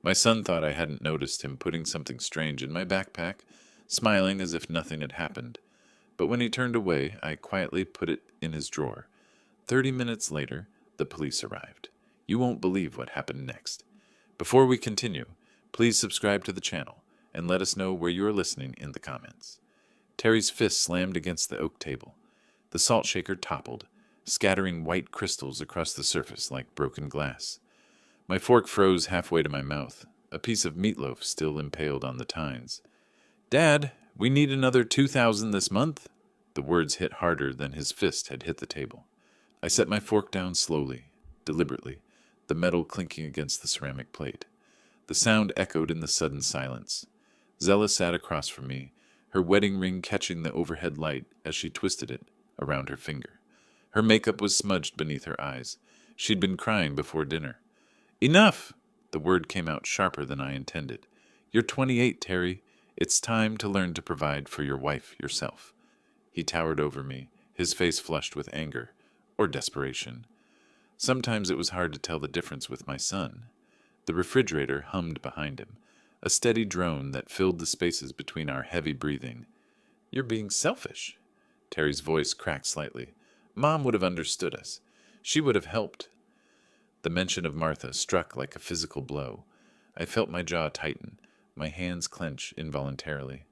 My son thought I hadn't noticed him putting something strange in my backpack, smiling as if nothing had happened. But when he turned away, I quietly put it in his drawer. 30 minutes later, the police arrived. You won't believe what happened next. Before we continue, please subscribe to the channel and let us know where you are listening in the comments. Terry's fist slammed against the oak table. The salt shaker toppled, scattering white crystals across the surface like broken glass. My fork froze halfway to my mouth, a piece of meatloaf still impaled on the tines. "Dad, we need another 2,000 this month." The words hit harder than his fist had hit the table. I set my fork down slowly, deliberately, the metal clinking against the ceramic plate. The sound echoed in the sudden silence. Zella sat across from me, her wedding ring catching the overhead light as she twisted it around her finger. Her makeup was smudged beneath her eyes. She'd been crying before dinner. "Enough!" The word came out sharper than I intended. "You're 28, Terry. It's time to learn to provide for your wife yourself." He towered over me, his face flushed with anger, or desperation. Sometimes it was hard to tell the difference with my son. The refrigerator hummed behind him, a steady drone that filled the spaces between our heavy breathing. "You're being selfish." Terry's voice cracked slightly. "Mom would have understood us. She would have helped." The mention of Martha struck like a physical blow. I felt my jaw tighten, my hands clench involuntarily.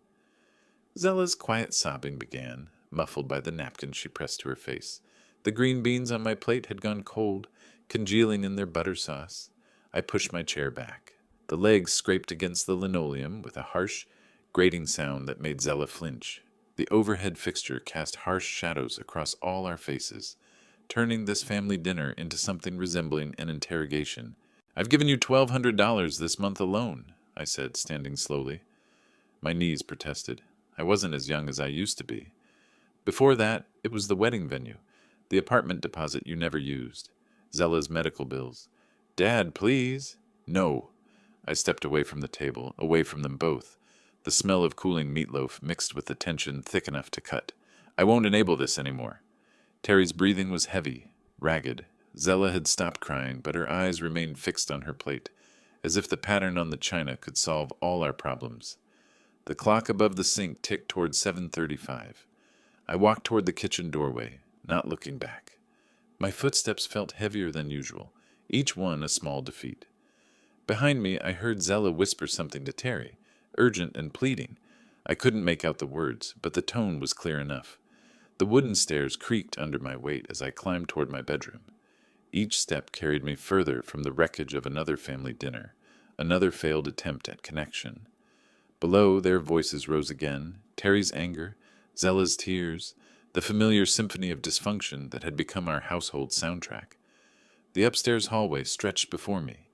Zella's quiet sobbing began, muffled by the napkin she pressed to her face. The green beans on my plate had gone cold, congealing in their butter sauce. I pushed my chair back. The legs scraped against the linoleum with a harsh, grating sound that made Zella flinch. The overhead fixture cast harsh shadows across all our faces, turning this family dinner into something resembling an interrogation. "I've given you $1,200 this month alone," I said, standing slowly. My knees protested. I wasn't as young as I used to be. Before that, it was the wedding venue, the apartment deposit you never used, Zella's medical bills. "Dad, please." "No." I stepped away from the table, away from them both, the smell of cooling meatloaf mixed with the tension thick enough to cut. "I won't enable this anymore." Terry's breathing was heavy, ragged. Zella had stopped crying, but her eyes remained fixed on her plate, as if the pattern on the china could solve all our problems. The clock above the sink ticked toward 7:35. I walked toward the kitchen doorway, not looking back. My footsteps felt heavier than usual, each one a small defeat. Behind me, I heard Zella whisper something to Terry, urgent and pleading. I couldn't make out the words, but the tone was clear enough. The wooden stairs creaked under my weight as I climbed toward my bedroom. Each step carried me further from the wreckage of another family dinner, another failed attempt at connection. Below, their voices rose again, Terry's anger, Zella's tears, the familiar symphony of dysfunction that had become our household soundtrack. The upstairs hallway stretched before me,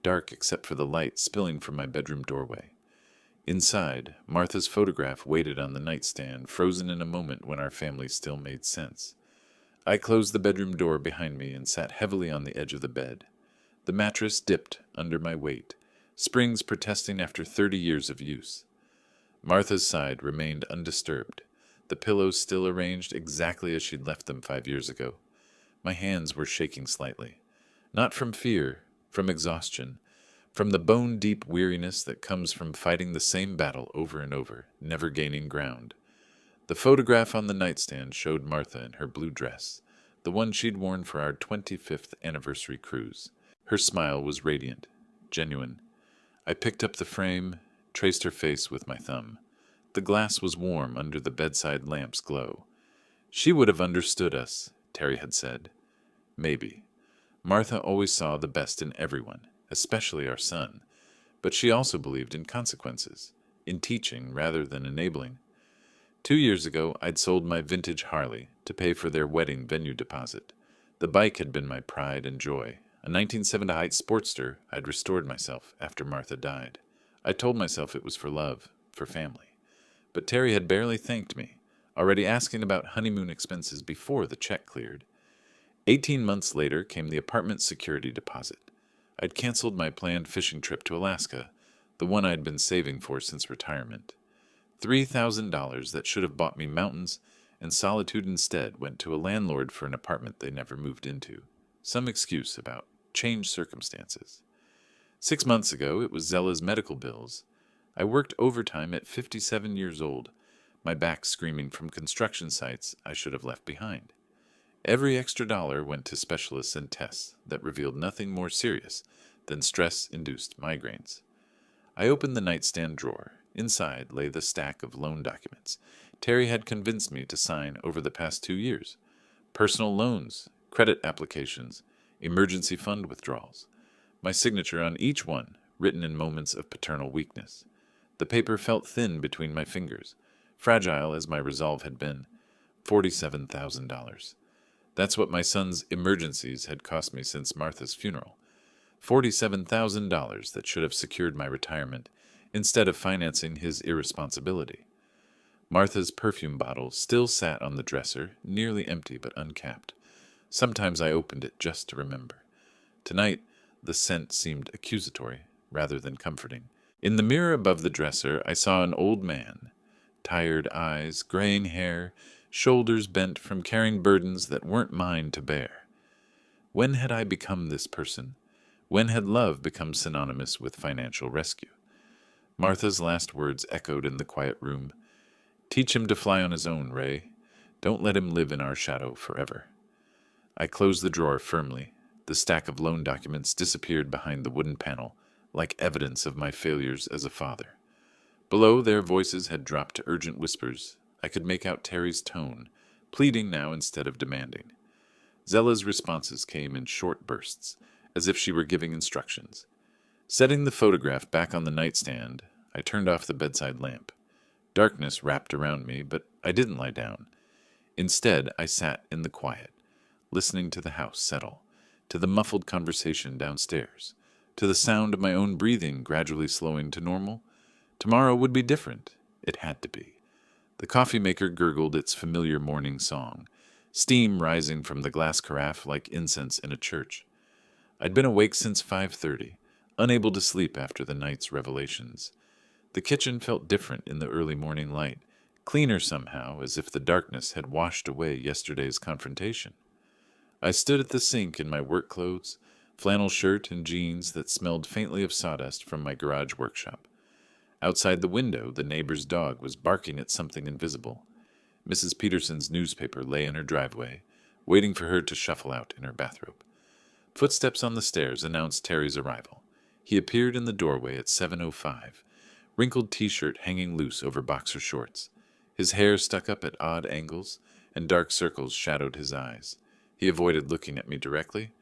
dark except for the light spilling from my bedroom doorway. Inside, Martha's photograph waited on the nightstand, frozen in a moment when our family still made sense. I closed the bedroom door behind me and sat heavily on the edge of the bed. The mattress dipped under my weight, springs protesting after 30 years of use. Martha's side remained undisturbed, the pillows still arranged exactly as she'd left them 5 years ago. My hands were shaking slightly, not from fear, from exhaustion, from the bone-deep weariness that comes from fighting the same battle over and over, never gaining ground. The photograph on the nightstand showed Martha in her blue dress, the one she'd worn for our 25th anniversary cruise. Her smile was radiant, genuine. I picked up the frame, traced her face with my thumb. The glass was warm under the bedside lamp's glow. "She would have understood us," Terry had said. Maybe. Martha always saw the best in everyone, especially our son, but she also believed in consequences, in teaching rather than enabling. 2 years ago, I'd sold my vintage Harley to pay for their wedding venue deposit. The bike had been my pride and joy. A 1978 Sportster I'd restored myself after Martha died. I told myself it was for love, for family. But Terry had barely thanked me, already asking about honeymoon expenses before the check cleared. 18 months later came the apartment security deposit. I'd canceled my planned fishing trip to Alaska, the one I'd been saving for since retirement. $3,000 that should have bought me mountains and solitude instead went to a landlord for an apartment they never moved into. Some excuse about changed circumstances. 6 months ago, it was Zella's medical bills. I worked overtime at 57 years old, my back screaming from construction sites I should have left behind. Every extra dollar went to specialists and tests that revealed nothing more serious than stress-induced migraines. I opened the nightstand drawer. Inside lay the stack of loan documents Terry had convinced me to sign over the past 2 years. Personal loans, credit applications, emergency fund withdrawals. My signature on each one, written in moments of paternal weakness. The paper felt thin between my fingers, fragile as my resolve had been. $47,000. That's what my son's emergencies had cost me since Martha's funeral. $47,000 that should have secured my retirement, instead of financing his irresponsibility. Martha's perfume bottle still sat on the dresser, nearly empty but uncapped. Sometimes I opened it just to remember. Tonight, the scent seemed accusatory rather than comforting. In the mirror above the dresser, I saw an old man. Tired eyes, graying hair, shoulders bent from carrying burdens that weren't mine to bear. When had I become this person? When had love become synonymous with financial rescue? Martha's last words echoed in the quiet room. Teach him to fly on his own, Ray. Don't let him live in our shadow forever. I closed the drawer firmly. The stack of loan documents disappeared behind the wooden panel, like evidence of my failures as a father. Below, their voices had dropped to urgent whispers. I could make out Terry's tone, pleading now instead of demanding. Zella's responses came in short bursts, as if she were giving instructions. Setting the photograph back on the nightstand, I turned off the bedside lamp. Darkness wrapped around me, but I didn't lie down. Instead, I sat in the quiet, listening to the house settle, to the muffled conversation downstairs, to the sound of my own breathing gradually slowing to normal. Tomorrow would be different. It had to be. The coffee maker gurgled its familiar morning song, steam rising from the glass carafe like incense in a church. I'd been awake since 5:30, unable to sleep after the night's revelations. The kitchen felt different in the early morning light, cleaner somehow, as if the darkness had washed away yesterday's confrontation. I stood at the sink in my work clothes, flannel shirt and jeans that smelled faintly of sawdust from my garage workshop. Outside the window, the neighbor's dog was barking at something invisible. Mrs. Peterson's newspaper lay in her driveway, waiting for her to shuffle out in her bathrobe. Footsteps on the stairs announced Terry's arrival. He appeared in the doorway at 7:05, wrinkled t-shirt hanging loose over boxer shorts. His hair stuck up at odd angles, and dark circles shadowed his eyes. He avoided looking at me directly.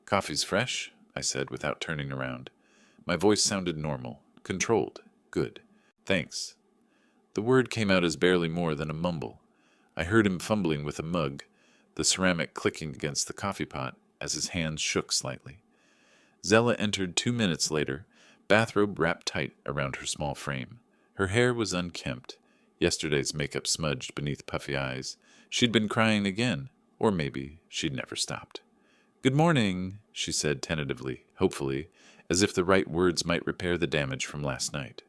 "Coffee's fresh," I said without turning around. My voice sounded normal, controlled, good. "Thanks." The word came out as barely more than a mumble. I heard him fumbling with a mug, the ceramic clicking against the coffee pot as his hands shook slightly. Zella entered 2 minutes later, bathrobe wrapped tight around her small frame. Her hair was unkempt, yesterday's makeup smudged beneath puffy eyes. She'd been crying again, or maybe she'd never stopped. "Good morning," she said tentatively, hopefully, as if the right words might repair the damage from last night.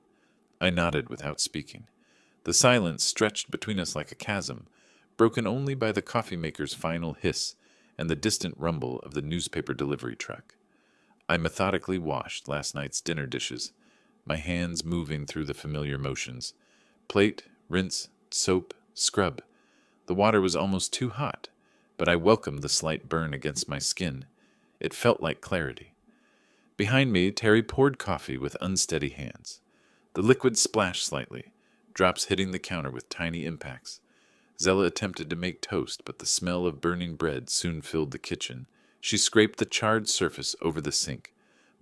I nodded without speaking. The silence stretched between us like a chasm, broken only by the coffee maker's final hiss and the distant rumble of the newspaper delivery truck. I methodically washed last night's dinner dishes, my hands moving through the familiar motions. Plate, rinse, soap, scrub. The water was almost too hot, but I welcomed the slight burn against my skin. It felt like clarity. Behind me, Terry poured coffee with unsteady hands. The liquid splashed slightly, drops hitting the counter with tiny impacts. Zella attempted to make toast, but the smell of burning bread soon filled the kitchen. She scraped the charred surface over the sink,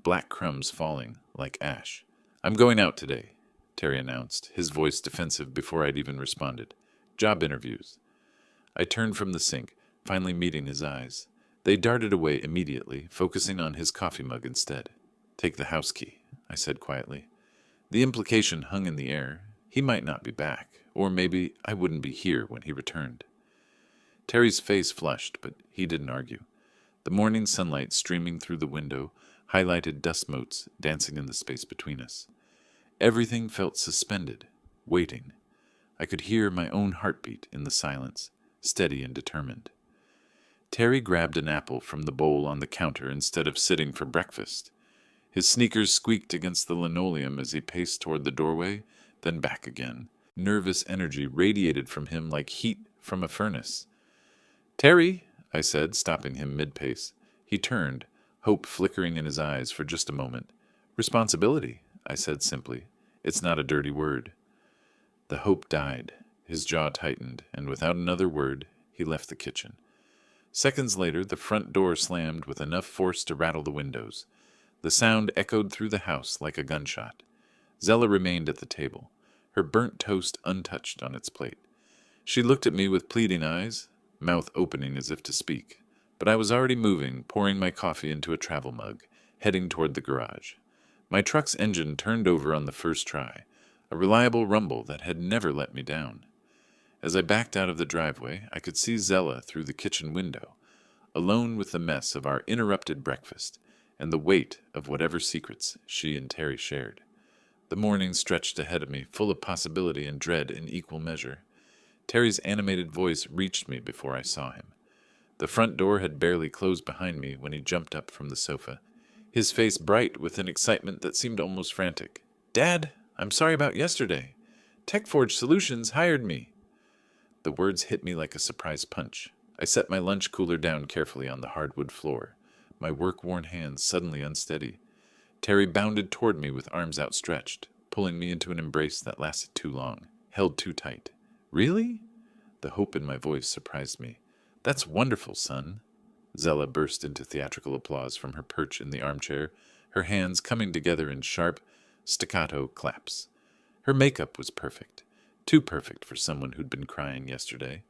black crumbs falling like ash. "I'm going out today," Terry announced, his voice defensive before I'd even responded. "Job interviews." I turned from the sink, finally meeting his eyes. They darted away immediately, focusing on his coffee mug instead. "Take the house key," I said quietly. The implication hung in the air. He might not be back, or maybe I wouldn't be here when he returned. Terry's face flushed, but he didn't argue. The morning sunlight streaming through the window highlighted dust motes dancing in the space between us. Everything felt suspended, waiting. I could hear my own heartbeat in the silence, steady and determined. Terry grabbed an apple from the bowl on the counter instead of sitting for breakfast. His sneakers squeaked against the linoleum as he paced toward the doorway, then back again. Nervous energy radiated from him like heat from a furnace. "Terry," I said, stopping him mid-pace. He turned, hope flickering in his eyes for just a moment. "Responsibility," I said simply. "It's not a dirty word." The hope died. His jaw tightened, and without another word, he left the kitchen. Seconds later, the front door slammed with enough force to rattle the windows. The sound echoed through the house like a gunshot. Zella remained at the table, her burnt toast untouched on its plate. She looked at me with pleading eyes, mouth opening as if to speak. But I was already moving, pouring my coffee into a travel mug, heading toward the garage. My truck's engine turned over on the first try, a reliable rumble that had never let me down. As I backed out of the driveway, I could see Zella through the kitchen window, alone with the mess of our interrupted breakfast and the weight of whatever secrets she and Terry shared. The morning stretched ahead of me, full of possibility and dread in equal measure. Terry's animated voice reached me before I saw him. The front door had barely closed behind me when he jumped up from the sofa, his face bright with an excitement that seemed almost frantic. "Dad, I'm sorry about yesterday. TechForge Solutions hired me." The words hit me like a surprise punch. I set my lunch cooler down carefully on the hardwood floor, my work-worn hands suddenly unsteady. Terry bounded toward me with arms outstretched, pulling me into an embrace that lasted too long, held too tight. "Really?" The hope in my voice surprised me. "That's wonderful, son." Zella burst into theatrical applause from her perch in the armchair, her hands coming together in sharp, staccato claps. Her makeup was perfect, too perfect for someone who'd been crying yesterday.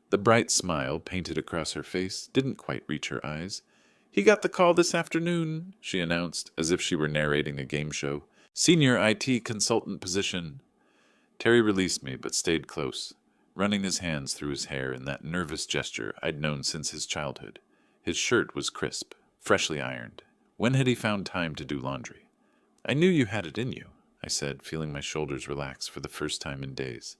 The bright smile painted across her face didn't quite reach her eyes. "He got the call this afternoon," she announced, as if she were narrating a game show. "Senior IT consultant position." Terry released me, but stayed close, running his hands through his hair in that nervous gesture I'd known since his childhood. His shirt was crisp, freshly ironed. When had he found time to do laundry? "I knew you had it in you," I said, feeling my shoulders relax for the first time in days.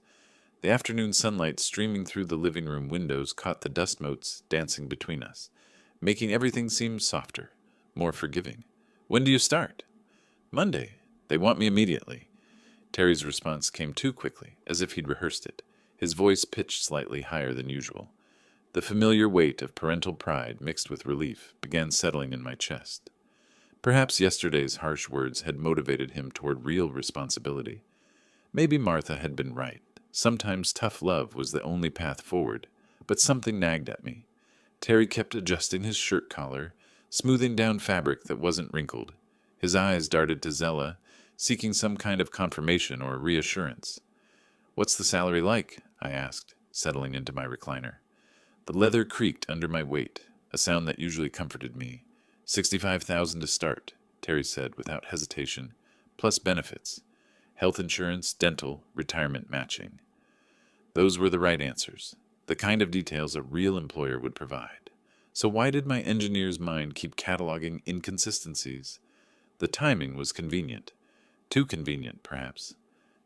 The afternoon sunlight streaming through the living room windows caught the dust motes dancing between us, making everything seem softer, more forgiving. "When do you start?" "Monday. They want me immediately." Terry's response came too quickly, as if he'd rehearsed it, his voice pitched slightly higher than usual. The familiar weight of parental pride mixed with relief began settling in my chest. Perhaps yesterday's harsh words had motivated him toward real responsibility. Maybe Martha had been right. Sometimes tough love was the only path forward, but something nagged at me. Terry kept adjusting his shirt collar, smoothing down fabric that wasn't wrinkled. His eyes darted to Zella, seeking some kind of confirmation or reassurance. "What's the salary like?" I asked, settling into my recliner. The leather creaked under my weight, a sound that usually comforted me. $65,000 to start, Terry said without hesitation, plus benefits. Health insurance, dental, retirement matching. Those were the right answers, the kind of details a real employer would provide. So why did my engineer's mind keep cataloging inconsistencies? The timing was convenient. Too convenient, perhaps.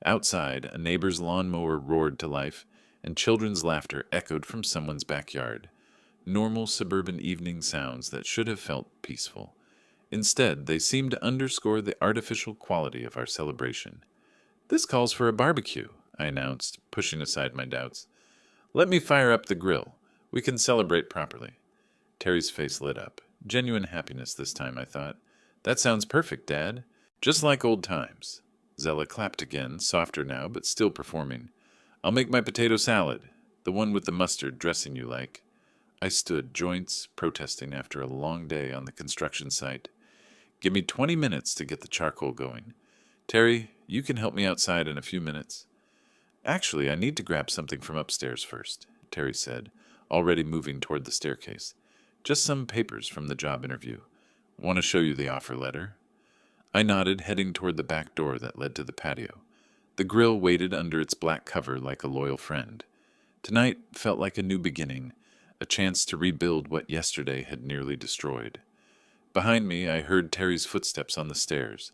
Outside, a neighbor's lawnmower roared to life, and children's laughter echoed from someone's backyard. Normal suburban evening sounds that should have felt peaceful. Instead, they seemed to underscore the artificial quality of our celebration. "This calls for a barbecue," I announced, pushing aside my doubts. "Let me fire up the grill. We can celebrate properly." Terry's face lit up. Genuine happiness this time, I thought. "That sounds perfect, Dad. Just like old times." Zella clapped again, softer now, but still performing. "I'll make my potato salad, the one with the mustard dressing you like." I stood, joints protesting after a long day on the construction site. "Give me 20 minutes to get the charcoal going. Terry, you can help me outside in a few minutes." "Actually, I need to grab something from upstairs first," Terry said, already moving toward the staircase. "Just some papers from the job interview. Want to show you the offer letter?" I nodded, heading toward the back door that led to the patio. The grill waited under its black cover like a loyal friend. Tonight felt like a new beginning, a chance to rebuild what yesterday had nearly destroyed. Behind me, I heard Terry's footsteps on the stairs,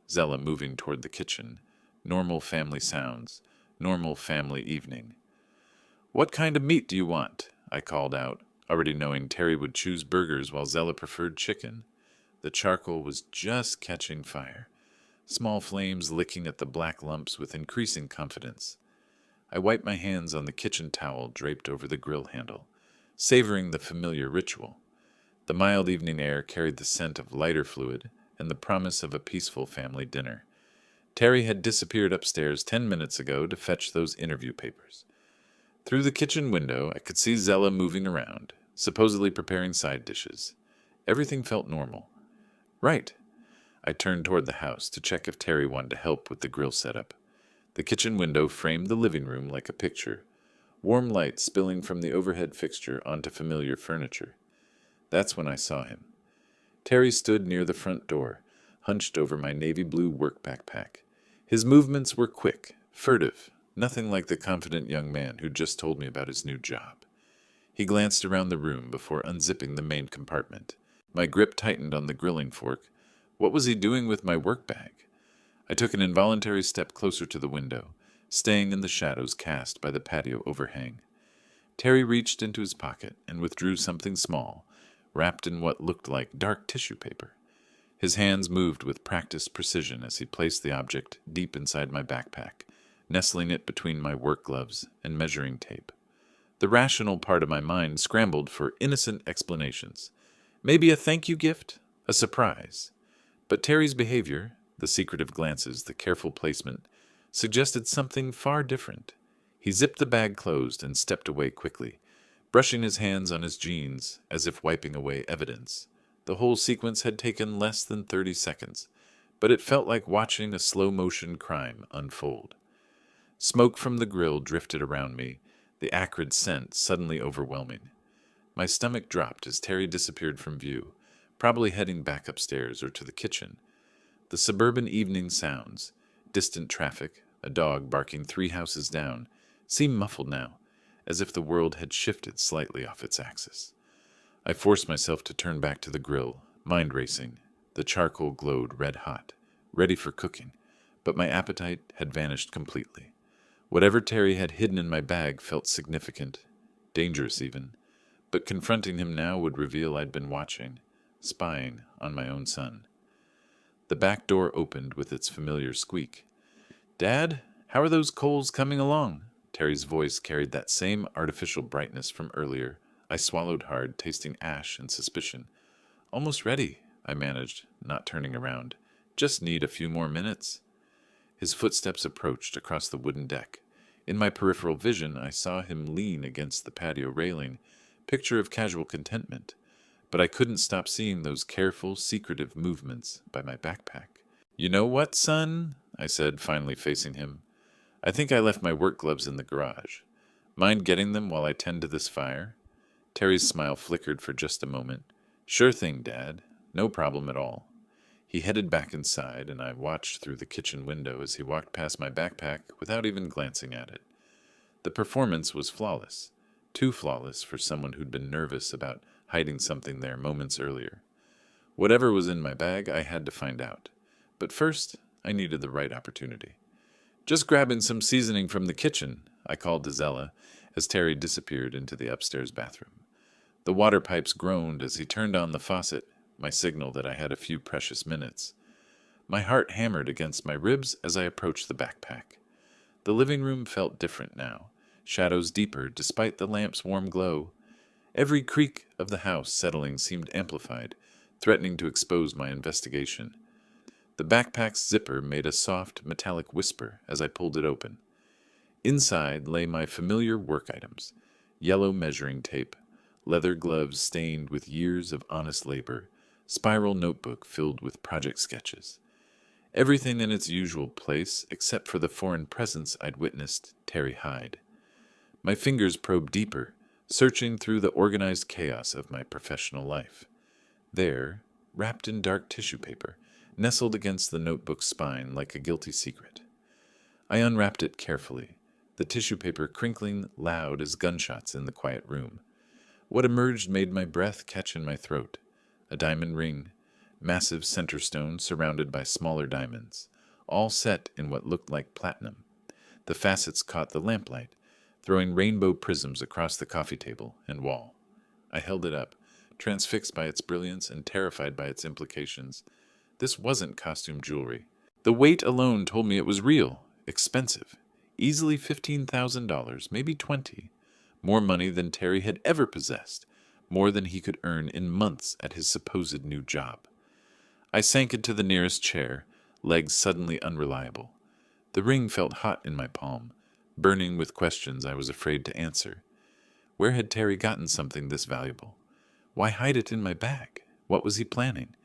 Zella moving toward the kitchen. Normal family sounds, normal family evening. "What kind of meat do you want?" I called out, already knowing Terry would choose burgers while Zella preferred chicken. The charcoal was just catching fire, small flames licking at the black lumps with increasing confidence. I wiped my hands on the kitchen towel draped over the grill handle, savoring the familiar ritual. The mild evening air carried the scent of lighter fluid and the promise of a peaceful family dinner. Terry had disappeared upstairs 10 minutes ago to fetch those interview papers. Through the kitchen window, I could see Zella moving around, supposedly preparing side dishes. Everything felt normal. Right. I turned toward the house to check if Terry wanted to help with the grill setup. The kitchen window framed the living room like a picture, warm light spilling from the overhead fixture onto familiar furniture. That's when I saw him. Terry stood near the front door, hunched over my navy blue work backpack. His movements were quick, furtive, nothing like the confident young man who just told me about his new job. He glanced around the room before unzipping the main compartment. My grip tightened on the grilling fork. What was he doing with my work bag? I took an involuntary step closer to the window, staying in the shadows cast by the patio overhang. Terry reached into his pocket and withdrew something small, wrapped in what looked like dark tissue paper. His hands moved with practiced precision as he placed the object deep inside my backpack, nestling it between my work gloves and measuring tape. The rational part of my mind scrambled for innocent explanations. Maybe a thank you gift? A surprise? But Terry's behavior, the secretive glances, the careful placement, suggested something far different. He zipped the bag closed and stepped away quickly, brushing his hands on his jeans as if wiping away evidence. The whole sequence had taken less than 30 seconds, but it felt like watching a slow-motion crime unfold. Smoke from the grill drifted around me, the acrid scent suddenly overwhelming. My stomach dropped as Terry disappeared from view, probably heading back upstairs or to the kitchen. The suburban evening sounds, distant traffic, a dog barking 3 houses down, seemed muffled now, as if the world had shifted slightly off its axis. I forced myself to turn back to the grill, mind racing. The charcoal glowed red-hot, ready for cooking, but my appetite had vanished completely. Whatever Terry had hidden in my bag felt significant, dangerous even, but confronting him now would reveal I'd been watching, spying on my own son. The back door opened with its familiar squeak. "Dad, how are those coals coming along?" Terry's voice carried that same artificial brightness from earlier. I swallowed hard, tasting ash and suspicion. "Almost ready," I managed, not turning around. "Just need a few more minutes." His footsteps approached across the wooden deck. In my peripheral vision, I saw him lean against the patio railing, picture of casual contentment. But I couldn't stop seeing those careful, secretive movements by my backpack. "You know what, son?" I said, finally facing him. "I think I left my work gloves in the garage. Mind getting them while I tend to this fire?" Terry's smile flickered for just a moment. "Sure thing, Dad. No problem at all." He headed back inside, and I watched through the kitchen window as he walked past my backpack without even glancing at it. The performance was flawless, too flawless for someone who'd been nervous about hiding something there moments earlier. Whatever was in my bag, I had to find out. But first, I needed the right opportunity. "Just grabbing some seasoning from the kitchen," I called to Zella as Terry disappeared into the upstairs bathroom. The water pipes groaned as he turned on the faucet, my signal that I had a few precious minutes. My heart hammered against my ribs as I approached the backpack. The living room felt different now, shadows deeper despite the lamp's warm glow. Every creak of the house settling seemed amplified, threatening to expose my investigation. The backpack's zipper made a soft, metallic whisper as I pulled it open. Inside lay my familiar work items: yellow measuring tape, leather gloves stained with years of honest labor, spiral notebook filled with project sketches. Everything in its usual place except for the foreign presence I'd witnessed Terry hide. My fingers probed deeper, searching through the organized chaos of my professional life. There, wrapped in dark tissue paper, nestled against the notebook's spine like a guilty secret. I unwrapped it carefully, the tissue paper crinkling loud as gunshots in the quiet room. What emerged made my breath catch in my throat. A diamond ring, massive center stone surrounded by smaller diamonds, all set in what looked like platinum. The facets caught the lamplight, throwing rainbow prisms across the coffee table and wall. I held it up, transfixed by its brilliance and terrified by its implications. This wasn't costume jewelry. The weight alone told me it was real, expensive, easily $15,000, maybe 20. More money than Terry had ever possessed, more than he could earn in months at his supposed new job. I sank into the nearest chair, legs suddenly unreliable. The ring felt hot in my palm, burning with questions I was afraid to answer. Where had Terry gotten something this valuable? Why hide it in my bag? What was he planning?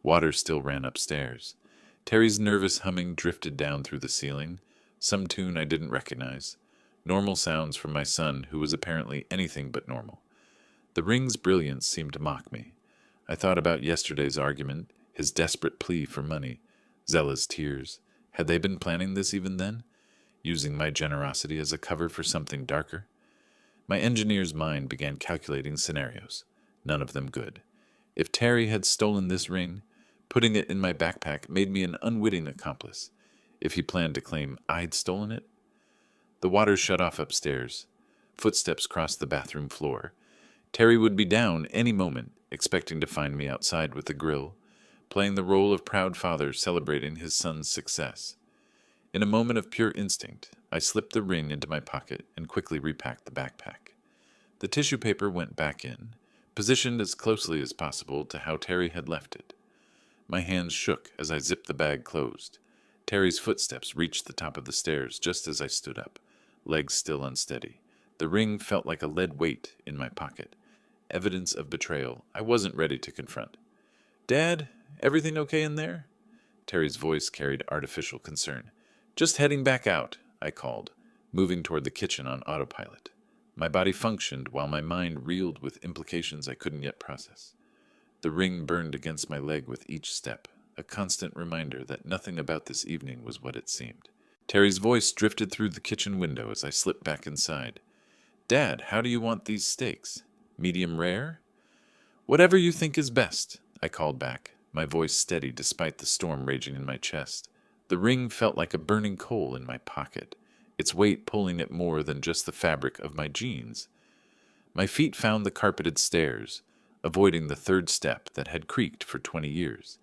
Water still ran upstairs. Terry's nervous humming drifted down through the ceiling, some tune I didn't recognize. Normal sounds from my son, who was apparently anything but normal. The ring's brilliance seemed to mock me. I thought about yesterday's argument, his desperate plea for money, Zella's tears. Had they been planning this even then? Using my generosity as a cover for something darker? My engineer's mind began calculating scenarios, none of them good. If Terry had stolen this ring, putting it in my backpack made me an unwitting accomplice. If he planned to claim I'd stolen it? The water shut off upstairs. Footsteps crossed the bathroom floor. Terry would be down any moment, expecting to find me outside with the grill, playing the role of proud father celebrating his son's success. In a moment of pure instinct, I slipped the ring into my pocket and quickly repacked the backpack. The tissue paper went back in, positioned as closely as possible to how Terry had left it. My hands shook as I zipped the bag closed. Terry's footsteps reached the top of the stairs just as I stood up, legs still unsteady. The ring felt like a lead weight in my pocket. Evidence of betrayal I wasn't ready to confront. "Dad, everything okay in there?" Terry's voice carried artificial concern. "Just heading back out," I called, moving toward the kitchen on autopilot. My body functioned while my mind reeled with implications I couldn't yet process. The ring burned against my leg with each step, a constant reminder that nothing about this evening was what it seemed. Terry's voice drifted through the kitchen window as I slipped back inside. "Dad, how do you want these steaks? Medium rare?" "Whatever you think is best," I called back, my voice steady despite the storm raging in my chest. The ring felt like a burning coal in my pocket, its weight pulling at more than just the fabric of my jeans. My feet found the carpeted stairs, avoiding the third step that had creaked for 20 years.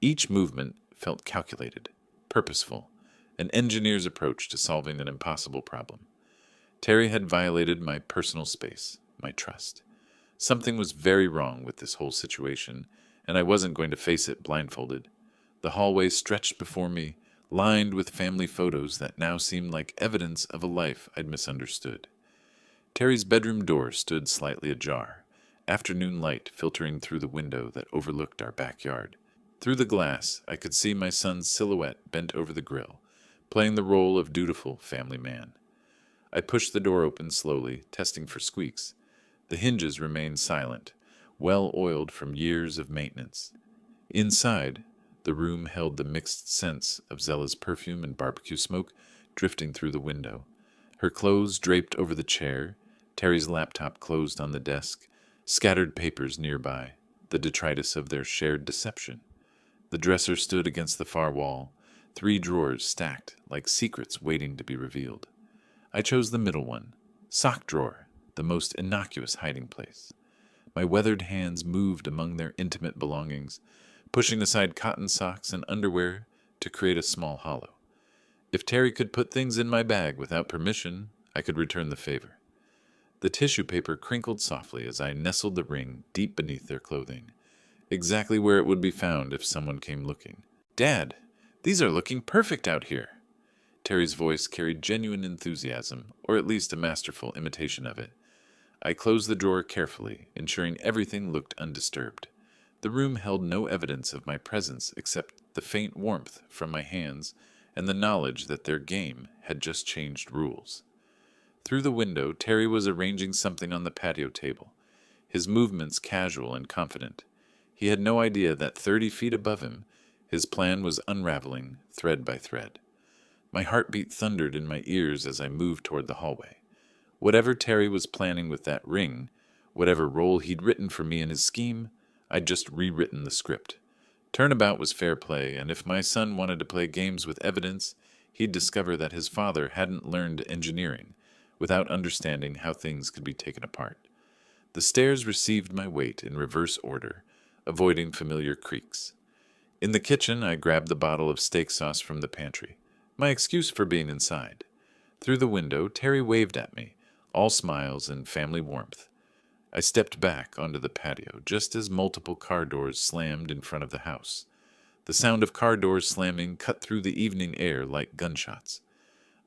Each movement felt calculated, purposeful, an engineer's approach to solving an impossible problem. Terry had violated my personal space, my trust. Something was very wrong with this whole situation, and I wasn't going to face it blindfolded. The hallway stretched before me, lined with family photos that now seemed like evidence of a life I'd misunderstood. Terry's bedroom door stood slightly ajar, afternoon light filtering through the window that overlooked our backyard. Through the glass, I could see my son's silhouette bent over the grill, playing the role of dutiful family man. I pushed the door open slowly, testing for squeaks. The hinges remained silent, well-oiled from years of maintenance. Inside, the room held the mixed scents of Zella's perfume and barbecue smoke drifting through the window. Her clothes draped over the chair, Terry's laptop closed on the desk, scattered papers nearby, the detritus of their shared deception. The dresser stood against the far wall, 3 drawers stacked like secrets waiting to be revealed. I chose the middle one, sock drawer, the most innocuous hiding place. My weathered hands moved among their intimate belongings, pushing aside cotton socks and underwear to create a small hollow. If Terry could put things in my bag without permission, I could return the favor. The tissue paper crinkled softly as I nestled the ring deep beneath their clothing, exactly where it would be found if someone came looking. "Dad, these are looking perfect out here." Terry's voice carried genuine enthusiasm, or at least a masterful imitation of it. I closed the drawer carefully, ensuring everything looked undisturbed. The room held no evidence of my presence except the faint warmth from my hands and the knowledge that their game had just changed rules. Through the window, Terry was arranging something on the patio table, his movements casual and confident. He had no idea that 30 feet above him, his plan was unraveling thread by thread. My heartbeat thundered in my ears as I moved toward the hallway. Whatever Terry was planning with that ring, whatever role he'd written for me in his scheme, I'd just rewritten the script. Turnabout was fair play, and if my son wanted to play games with evidence, he'd discover that his father hadn't learned engineering, without understanding how things could be taken apart. The stairs received my weight in reverse order, avoiding familiar creaks. In the kitchen, I grabbed the bottle of steak sauce from the pantry, my excuse for being inside. Through the window, Terry waved at me, all smiles and family warmth. I stepped back onto the patio just as multiple car doors slammed in front of the house. The sound of car doors slamming cut through the evening air like gunshots.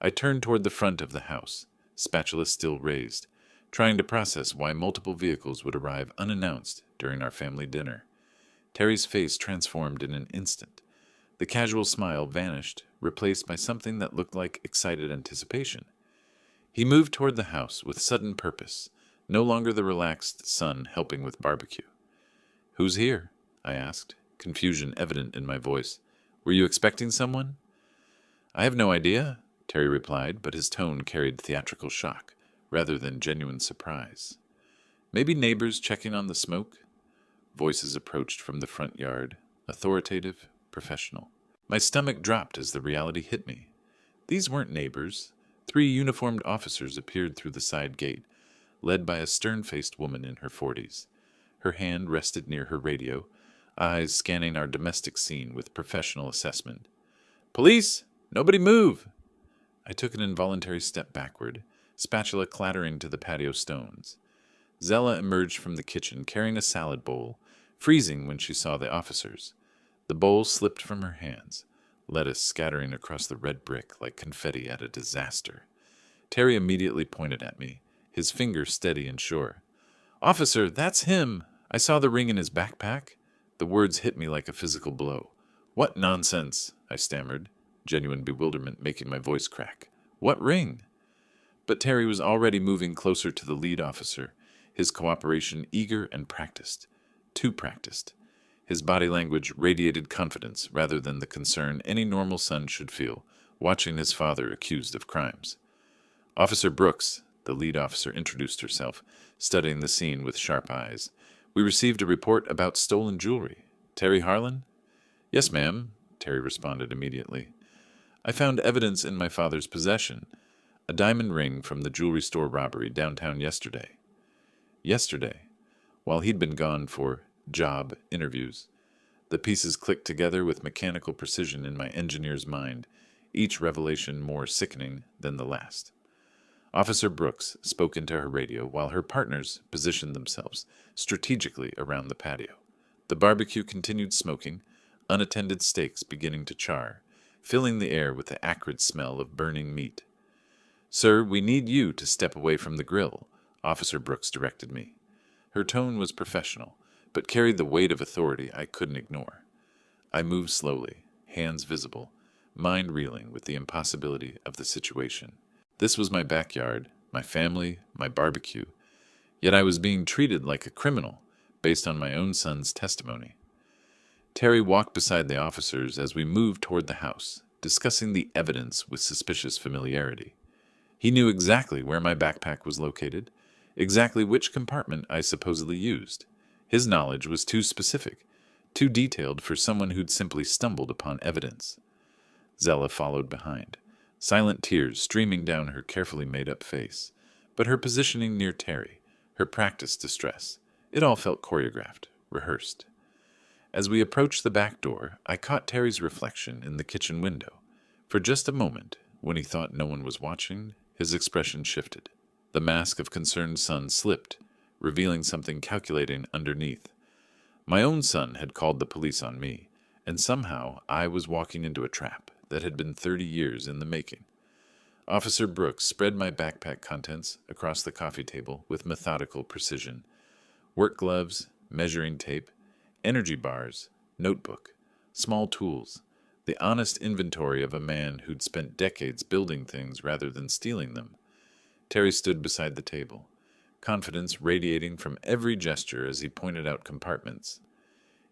I turned toward the front of the house, spatula still raised, trying to process why multiple vehicles would arrive unannounced during our family dinner. Terry's face transformed in an instant. The casual smile vanished, replaced by something that looked like excited anticipation. He moved toward the house with sudden purpose, no longer the relaxed son helping with barbecue. "Who's here?" I asked, confusion evident in my voice. "Were you expecting someone?" "I have no idea," Terry replied, but his tone carried theatrical shock, rather than genuine surprise. "Maybe neighbors checking on the smoke?" Voices approached from the front yard, authoritative, professional. My stomach dropped as the reality hit me. These weren't neighbors. 3 uniformed officers appeared through the side gate, led by a stern-faced woman in her 40s. Her hand rested near her radio, eyes scanning our domestic scene with professional assessment. "Police! Nobody move!" I took an involuntary step backward, spatula clattering to the patio stones. Zella emerged from the kitchen carrying a salad bowl, freezing when she saw the officers. The bowl slipped from her hands, lettuce scattering across the red brick like confetti at a disaster. Terry immediately pointed at me, his finger steady and sure. "Officer, that's him! I saw the ring in his backpack." The words hit me like a physical blow. "What nonsense!" I stammered, genuine bewilderment making my voice crack. "What ring?" But Terry was already moving closer to the lead officer, his cooperation eager and practiced. Too practiced. His body language radiated confidence rather than the concern any normal son should feel, watching his father accused of crimes. "Officer Brooks," the lead officer introduced herself, studying the scene with sharp eyes. "We received a report about stolen jewelry. Terry Harlan?" "Yes, ma'am," Terry responded immediately. "I found evidence in my father's possession, a diamond ring from the jewelry store robbery downtown yesterday." Yesterday, while he'd been gone for job interviews. The pieces clicked together with mechanical precision in my engineer's mind, each revelation more sickening than the last. Officer Brooks spoke into her radio while her partners positioned themselves strategically around the patio. The barbecue continued smoking, unattended steaks beginning to char, filling the air with the acrid smell of burning meat. "Sir, we need you to step away from the grill," Officer Brooks directed me. Her tone was professional, but carried the weight of authority I couldn't ignore. I moved slowly, hands visible, mind reeling with the impossibility of the situation. This was my backyard, my family, my barbecue, yet I was being treated like a criminal based on my own son's testimony. Terry walked beside the officers as we moved toward the house, discussing the evidence with suspicious familiarity. He knew exactly where my backpack was located, exactly which compartment I supposedly used. His knowledge was too specific, too detailed for someone who'd simply stumbled upon evidence. Zella followed behind, silent tears streaming down her carefully made-up face, but her positioning near Terry, her practiced distress, it all felt choreographed, rehearsed. As we approached the back door, I caught Terry's reflection in the kitchen window. For just a moment, when he thought no one was watching, his expression shifted. The mask of concerned son slipped, revealing something calculating underneath. My own son had called the police on me, and somehow I was walking into a trap that had been 30 years in the making. Officer Brooks spread my backpack contents across the coffee table with methodical precision. Work gloves, measuring tape, energy bars, notebook, small tools, the honest inventory of a man who'd spent decades building things rather than stealing them. Terry stood beside the table, confidence radiating from every gesture as he pointed out compartments.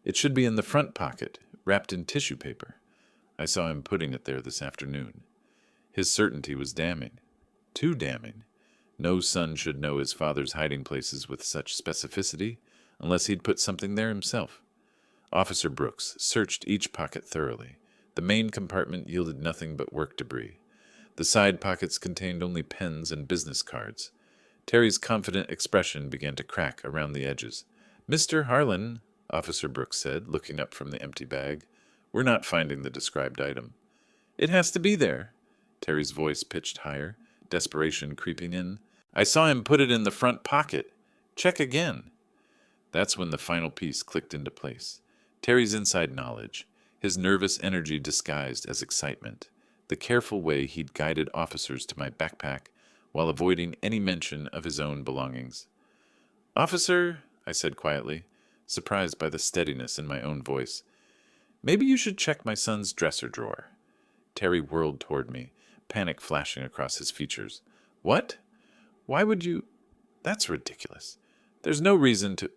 "It should be in the front pocket, wrapped in tissue paper. I saw him putting it there this afternoon." His certainty was damning. Too damning. No son should know his father's hiding places with such specificity, unless he'd put something there himself. Officer Brooks searched each pocket thoroughly. The main compartment yielded nothing but work debris. The side pockets contained only pens and business cards. Terry's confident expression began to crack around the edges. "Mr. Harlan," Officer Brooks said, looking up from the empty bag, "we're not finding the described item." "It has to be there." Terry's voice pitched higher, desperation creeping in. "I saw him put it in the front pocket. Check again." That's when the final piece clicked into place. Terry's inside knowledge, his nervous energy disguised as excitement, the careful way he'd guided officers to my backpack while avoiding any mention of his own belongings. "Officer," I said quietly, surprised by the steadiness in my own voice, "maybe you should check my son's dresser drawer." Terry whirled toward me, panic flashing across his features. "What? Why would you? That's ridiculous. There's no reason to—"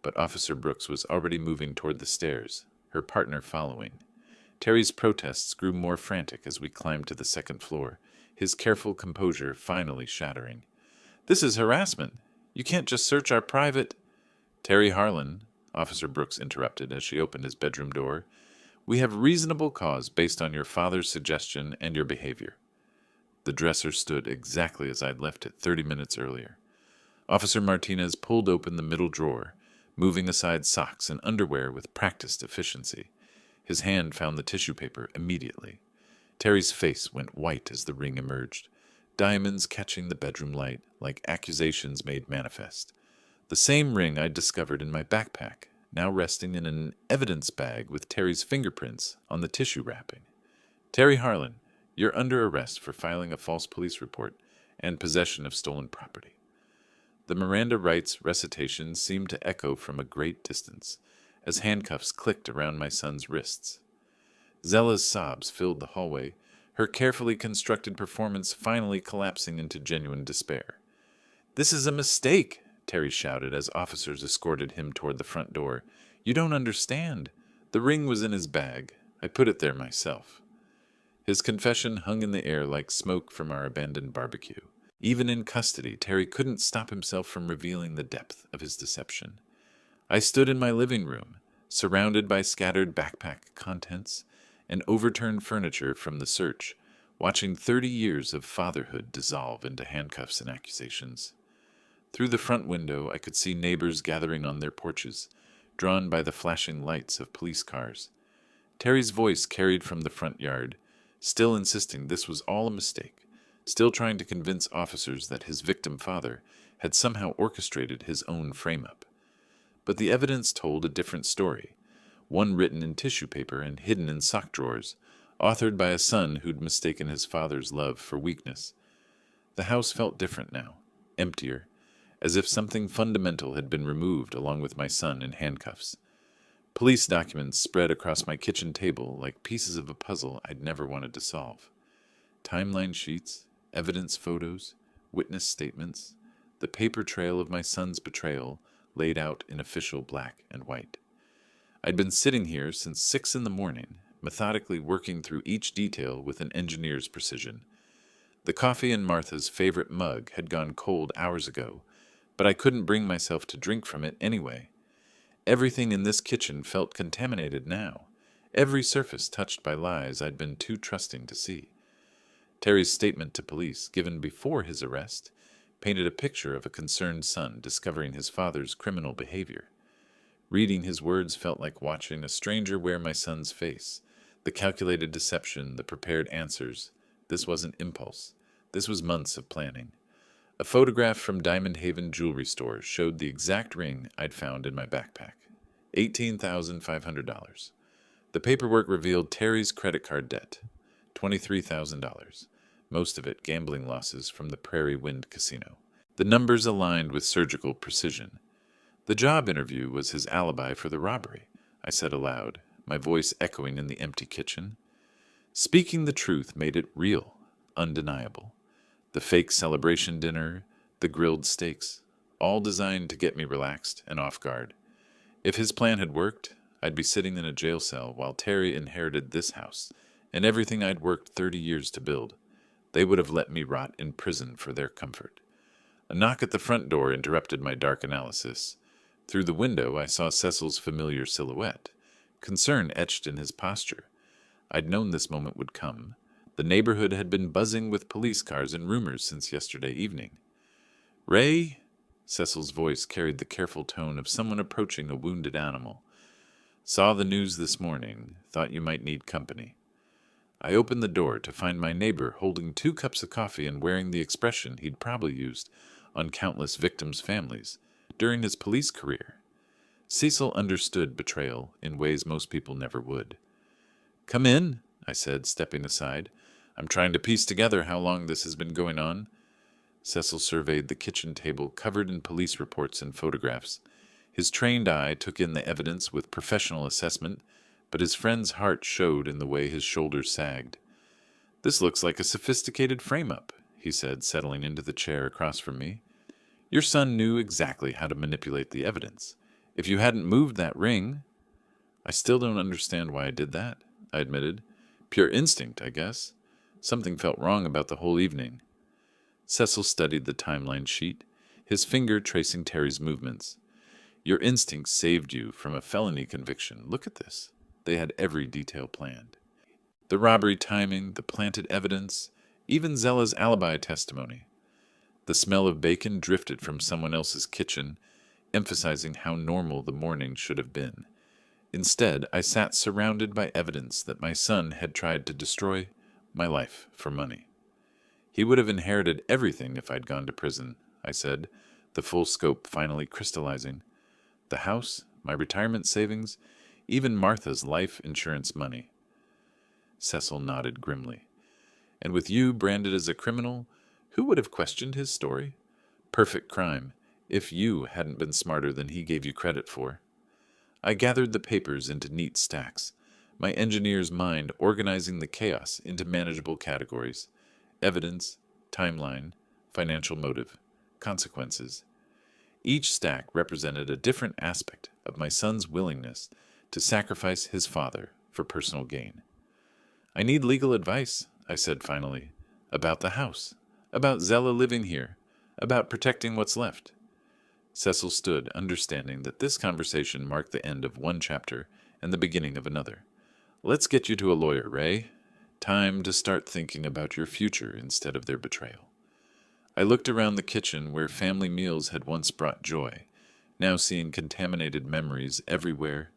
But Officer Brooks was already moving toward the stairs, her partner following. Terry's protests grew more frantic as we climbed to the second floor, his careful composure finally shattering. "This is harassment. You can't just search our private—" "Terry Harlan," Officer Brooks interrupted as she opened his bedroom door, "we have reasonable cause based on your father's suggestion and your behavior." The dresser stood exactly as I'd left it 30 minutes earlier. Officer Martinez pulled open the middle drawer, moving aside socks and underwear with practiced efficiency. His hand found the tissue paper immediately. Terry's face went white as the ring emerged, diamonds catching the bedroom light like accusations made manifest. The same ring I'd discovered in my backpack, now resting in an evidence bag with Terry's fingerprints on the tissue wrapping. "Terry Harlan, you're under arrest for filing a false police report and possession of stolen property." The Miranda rights recitation seemed to echo from a great distance, as handcuffs clicked around my son's wrists. Zella's sobs filled the hallway, her carefully constructed performance finally collapsing into genuine despair. "This is a mistake," Terry shouted as officers escorted him toward the front door. "You don't understand. The ring was in his bag. I put it there myself." His confession hung in the air like smoke from our abandoned barbecue. Even in custody, Terry couldn't stop himself from revealing the depth of his deception. I stood in my living room, surrounded by scattered backpack contents and overturned furniture from the search, watching 30 years of fatherhood dissolve into handcuffs and accusations. Through the front window, I could see neighbors gathering on their porches, drawn by the flashing lights of police cars. Terry's voice carried from the front yard, still insisting this was all a mistake, still trying to convince officers that his victim father had somehow orchestrated his own frame-up. But the evidence told a different story, one written in tissue paper and hidden in sock drawers, authored by a son who'd mistaken his father's love for weakness. The house felt different now, emptier, as if something fundamental had been removed along with my son in handcuffs. Police documents spread across my kitchen table like pieces of a puzzle I'd never wanted to solve. Timeline sheets, evidence photos, witness statements, the paper trail of my son's betrayal laid out in official black and white. I'd been sitting here since 6 in the morning, methodically working through each detail with an engineer's precision. The coffee in Martha's favorite mug had gone cold hours ago, but I couldn't bring myself to drink from it anyway. Everything in this kitchen felt contaminated now, every surface touched by lies I'd been too trusting to see. Terry's statement to police, given before his arrest, painted a picture of a concerned son discovering his father's criminal behavior. Reading his words felt like watching a stranger wear my son's face, the calculated deception, the prepared answers. This wasn't impulse. This was months of planning. A photograph from Diamond Haven jewelry store showed the exact ring I'd found in my backpack. $18,500. The paperwork revealed Terry's credit card debt, $23,000, most of it gambling losses from the Prairie Wind Casino. The numbers aligned with surgical precision. The job interview was his alibi for the robbery, I said aloud, my voice echoing in the empty kitchen. Speaking the truth made it real, undeniable. The fake celebration dinner, the grilled steaks, all designed to get me relaxed and off guard. If his plan had worked, I'd be sitting in a jail cell while Terry inherited this house and everything I'd worked 30 years to build. They would have let me rot in prison for their comfort. A knock at the front door interrupted my dark analysis. Through the window, I saw Cecil's familiar silhouette, concern etched in his posture. I'd known this moment would come. The neighborhood had been buzzing with police cars and rumors since yesterday evening. Ray? Cecil's voice carried the careful tone of someone approaching a wounded animal. Saw the news this morning. Thought you might need company. I opened the door to find my neighbor holding 2 cups of coffee and wearing the expression he'd probably used on countless victims' families during his police career. Cecil understood betrayal in ways most people never would. Come in, I said, stepping aside. I'm trying to piece together how long this has been going on. Cecil surveyed the kitchen table covered in police reports and photographs. His trained eye took in the evidence with professional assessment, but his friend's heart showed in the way his shoulders sagged. This looks like a sophisticated frame-up, he said, settling into the chair across from me. Your son knew exactly how to manipulate the evidence. If you hadn't moved that ring... I still don't understand why I did that, I admitted. Pure instinct, I guess. Something felt wrong about the whole evening. Cecil studied the timeline sheet, his finger tracing Terry's movements. Your instincts saved you from a felony conviction. Look at this. They had every detail planned. The robbery timing, the planted evidence, even Zella's alibi testimony. The smell of bacon drifted from someone else's kitchen, emphasizing how normal the morning should have been. Instead, I sat surrounded by evidence that my son had tried to destroy my life for money. He would have inherited everything if I'd gone to prison, I said, the full scope finally crystallizing. The house, my retirement savings, even Martha's life insurance money. Cecil nodded grimly. And with you branded as a criminal, who would have questioned his story? Perfect crime, if you hadn't been smarter than he gave you credit for. I gathered the papers into neat stacks, my engineer's mind organizing the chaos into manageable categories: evidence, timeline, financial motive, consequences. Each stack represented a different aspect of my son's willingness to sacrifice his father for personal gain. I need legal advice, I said finally, about the house, about Zella living here, about protecting what's left. Cecil stood, understanding that this conversation marked the end of one chapter and the beginning of another. Let's get you to a lawyer, Ray. Time to start thinking about your future instead of their betrayal. I looked around the kitchen where family meals had once brought joy, now seeing contaminated memories everywhere.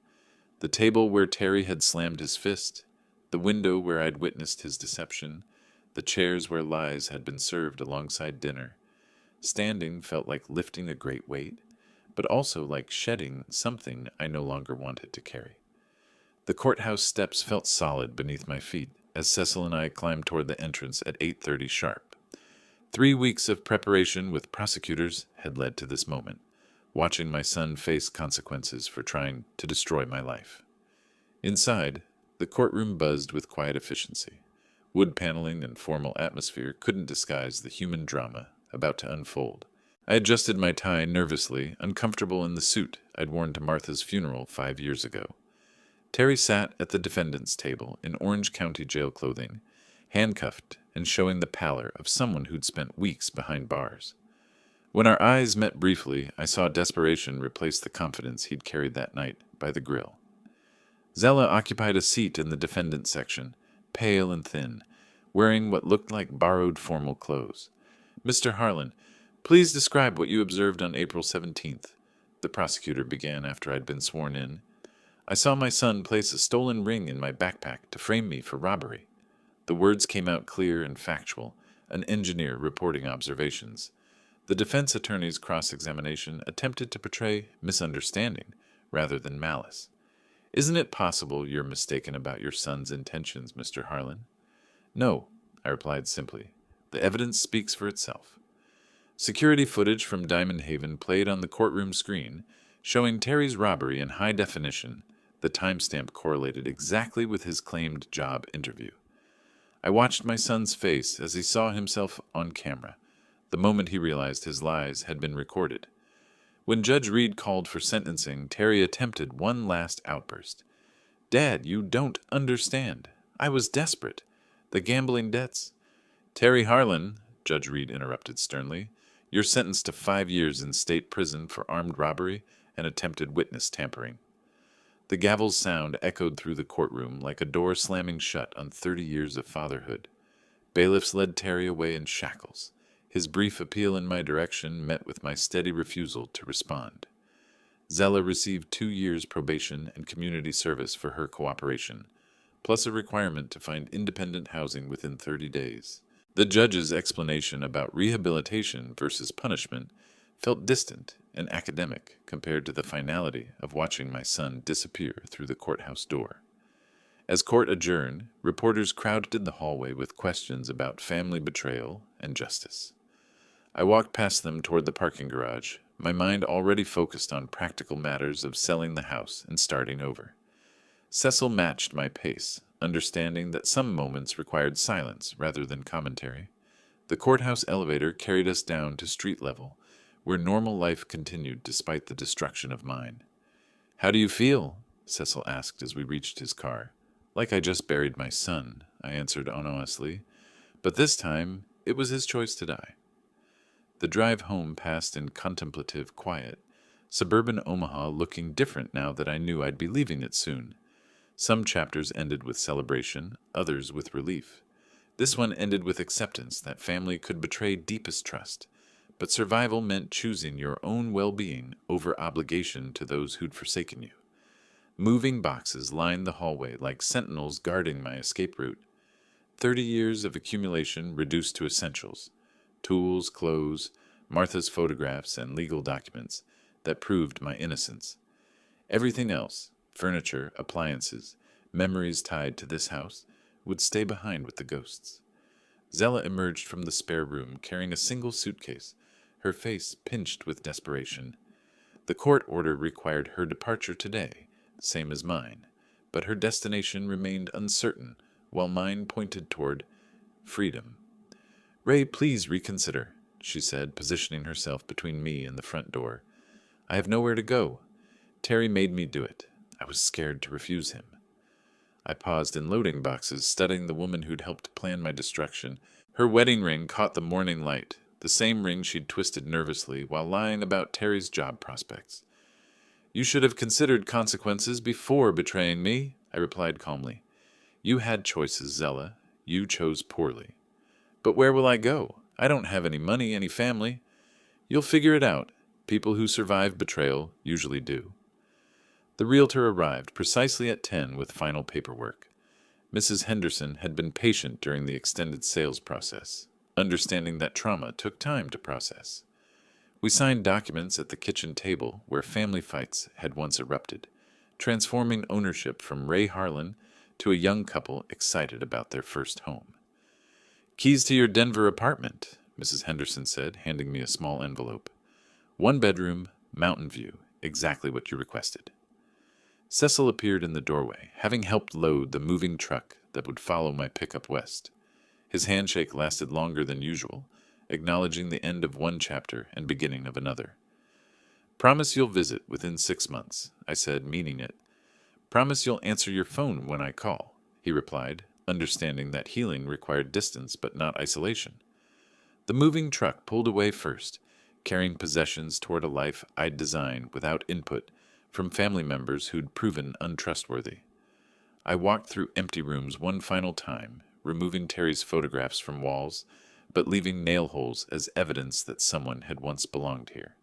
The table where Terry had slammed his fist, the window where I'd witnessed his deception, the chairs where lies had been served alongside dinner. Standing felt like lifting a great weight, but also like shedding something I no longer wanted to carry. The courthouse steps felt solid beneath my feet as Cecil and I climbed toward the entrance at 8:30 sharp. 3 weeks of preparation with prosecutors had led to this moment, watching my son face consequences for trying to destroy my life. Inside, the courtroom buzzed with quiet efficiency. Wood paneling and formal atmosphere couldn't disguise the human drama about to unfold. I adjusted my tie nervously, uncomfortable in the suit I'd worn to Martha's funeral 5 years ago. Terry sat at the defendant's table in Orange County jail clothing, handcuffed and showing the pallor of someone who'd spent weeks behind bars. When our eyes met briefly, I saw desperation replace the confidence he'd carried that night by the grill. Zella occupied a seat in the defendant's section, pale and thin, wearing what looked like borrowed formal clothes. Mr. Harlan, please describe what you observed on April 17th, the prosecutor began after I'd been sworn in. I saw my son place a stolen ring in my backpack to frame me for robbery. The words came out clear and factual, an engineer reporting observations. The defense attorney's cross-examination attempted to portray misunderstanding rather than malice. Isn't it possible you're mistaken about your son's intentions, Mr. Harlan? No, I replied simply. The evidence speaks for itself. Security footage from Diamond Haven played on the courtroom screen, showing Terry's robbery in high definition. The timestamp correlated exactly with his claimed job interview. I watched my son's face as he saw himself on camera, the moment he realized his lies had been recorded. When Judge Reed called for sentencing, Terry attempted one last outburst. Dad, you don't understand. I was desperate. The gambling debts. Terry Harlan, Judge Reed interrupted sternly, you're sentenced to 5 years in state prison for armed robbery and attempted witness tampering. The gavel's sound echoed through the courtroom like a door slamming shut on 30 years of fatherhood. Bailiffs led Terry away in shackles, His brief appeal in my direction met with my steady refusal to respond. Zella received 2 years probation and community service for her cooperation, plus a requirement to find independent housing within 30 days. The judge's explanation about rehabilitation versus punishment felt distant and academic compared to the finality of watching my son disappear through the courthouse door. As court adjourned, reporters crowded the hallway with questions about family betrayal and justice. I walked past them toward the parking garage, my mind already focused on practical matters of selling the house and starting over. Cecil matched my pace, understanding that some moments required silence rather than commentary. The courthouse elevator carried us down to street level, where normal life continued despite the destruction of mine. "How do you feel?" Cecil asked as we reached his car. "Like I just buried my son," I answered honestly, but this time it was his choice to die. The drive home passed in contemplative quiet, suburban Omaha looking different now that I knew I'd be leaving it soon. Some chapters ended with celebration, others with relief. This one ended with acceptance that family could betray deepest trust, but survival meant choosing your own well-being over obligation to those who'd forsaken you. Moving boxes lined the hallway like sentinels guarding my escape route. 30 years of accumulation reduced to essentials: tools, clothes, Martha's photographs, and legal documents that proved my innocence. Everything else, furniture, appliances, memories tied to this house, would stay behind with the ghosts. Zella emerged from the spare room carrying a single suitcase, her face pinched with desperation. The court order required her departure today, same as mine, but her destination remained uncertain, while mine pointed toward freedom. "Ray, please reconsider," she said, positioning herself between me and the front door. "I have nowhere to go. Terry made me do it. I was scared to refuse him." I paused in loading boxes, studying the woman who'd helped plan my destruction. Her wedding ring caught the morning light, the same ring she'd twisted nervously while lying about Terry's job prospects. "You should have considered consequences before betraying me," I replied calmly. "You had choices, Zella. You chose poorly." "But where will I go? I don't have any money, any family." "You'll figure it out. People who survive betrayal usually do." The realtor arrived precisely at 10 with final paperwork. Mrs. Henderson had been patient during the extended sales process, understanding that trauma took time to process. We signed documents at the kitchen table where family fights had once erupted, transforming ownership from Ray Harlan to a young couple excited about their first home. "Keys to your Denver apartment," Mrs. Henderson said, handing me a small envelope. "1 bedroom, mountain view, exactly what you requested." Cecil appeared in the doorway, having helped load the moving truck that would follow my pickup west. His handshake lasted longer than usual, acknowledging the end of one chapter and beginning of another. "Promise you'll visit within 6 months," I said, meaning it. "Promise you'll answer your phone when I call," he replied, understanding that healing required distance but not isolation. The moving truck pulled away first, carrying possessions toward a life I'd designed without input from family members who'd proven untrustworthy. I walked through empty rooms one final time, removing Terry's photographs from walls, but leaving nail holes as evidence that someone had once belonged here.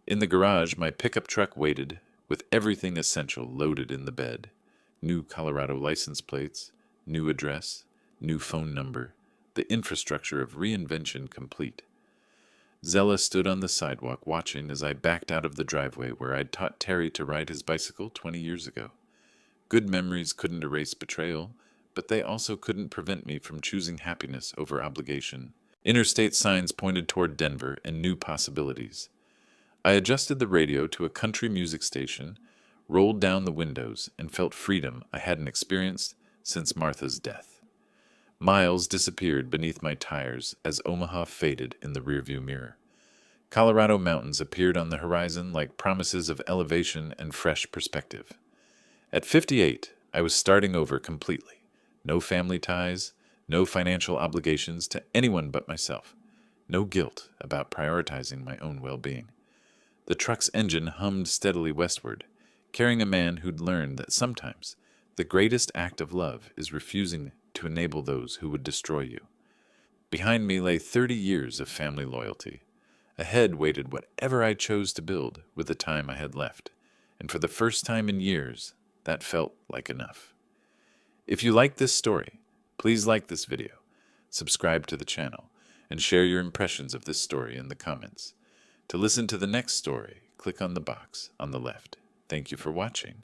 In the garage, my pickup truck waited, with everything essential loaded in the bed: new Colorado license plates, new address, new phone number, the infrastructure of reinvention complete. Zella stood on the sidewalk watching as I backed out of the driveway where I'd taught Terry to ride his bicycle 20 years ago. Good memories couldn't erase betrayal, but they also couldn't prevent me from choosing happiness over obligation. Interstate signs pointed toward Denver and new possibilities. I adjusted the radio to a country music station, rolled down the windows, and felt freedom I hadn't experienced since Martha's death. Miles disappeared beneath my tires as Omaha faded in the rearview mirror. Colorado mountains appeared on the horizon like promises of elevation and fresh perspective. At 58, I was starting over completely. No family ties, no financial obligations to anyone but myself, no guilt about prioritizing my own well-being. The truck's engine hummed steadily westward, carrying a man who'd learned that sometimes the greatest act of love is refusing to enable those who would destroy you. Behind me lay 30 years of family loyalty. Ahead waited whatever I chose to build with the time I had left, and for the first time in years, that felt like enough. If you like this story, please like this video, subscribe to the channel, and share your impressions of this story in the comments. To listen to the next story, click on the box on the left. Thank you for watching,